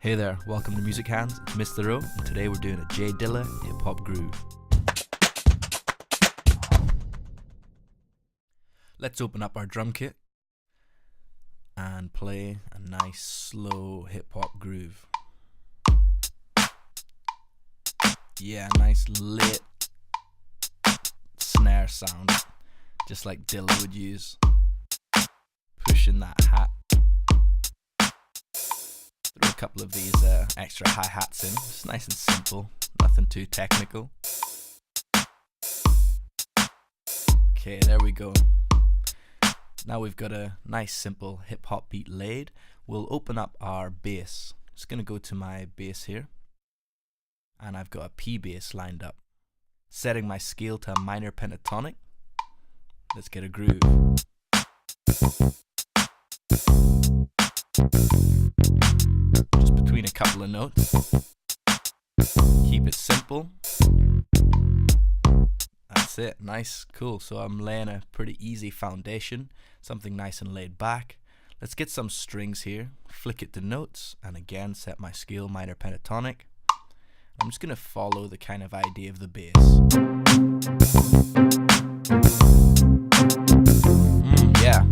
Hey there, welcome to Music Hands, it's Mr. O, and today we're doing a J-Dilla hip-hop groove. Let's open up our drum kit and play a nice slow hip-hop groove. Yeah, nice lit snare sound, just like Dilla would use. Pushing that hat. Throw a couple of these extra hi-hats in. It's nice and simple, nothing too technical. Okay, there we go. Now we've got a nice simple hip-hop beat laid. We'll open up our bass. Just gonna go to my bass here, and I've got a P bass lined up. Setting my scale to a minor pentatonic. Let's get a groove. Just between a couple of notes. Keep it simple. That's it. Nice, cool. So I'm laying a pretty easy foundation, something nice and laid back. Let's get some strings here. Flick it to notes, and again set my scale minor pentatonic. I'm just gonna follow the kind of idea of the bass. Yeah.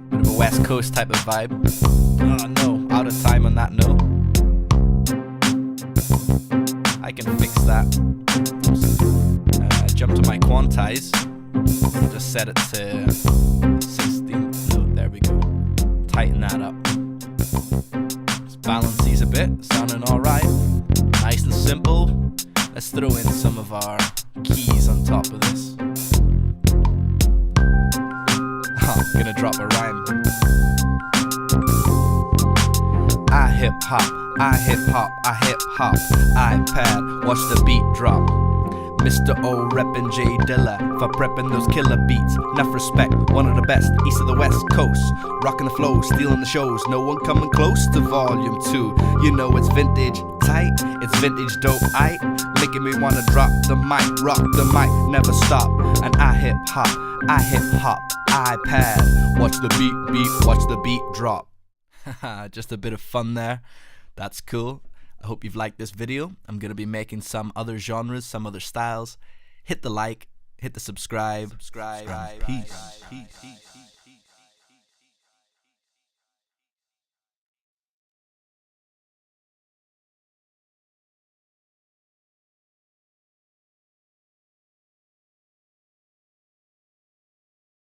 Bit of a West Coast type of vibe. Oh no, out of time on that note. I can fix that. Jump to my quantize. Just set it to 16th note. There we go. Tighten that up. Just balance these a bit. Sounding alright. Nice and simple. Let's throw in some of our keys on top of this. Gonna drop a rhyme. I hip hop, I hip hop, I hip hop. iPad, watch the beat drop. Mr. O reppin' J-Dilla for prepping those killer beats. Enough respect, one of the best, east of the west coast. Rocking the flow, stealing the shows. No one coming close to volume 2. You know it's vintage tight, it's vintage dope, aight. Making me wanna drop the mic, rock the mic, never stop. And I hip hop, iPad. Watch the beat, watch the beat drop. Just a bit of fun there. That's cool. I hope you've liked this video. I'm going to be making some other genres, some other styles. Hit the like, hit the subscribe, and peace.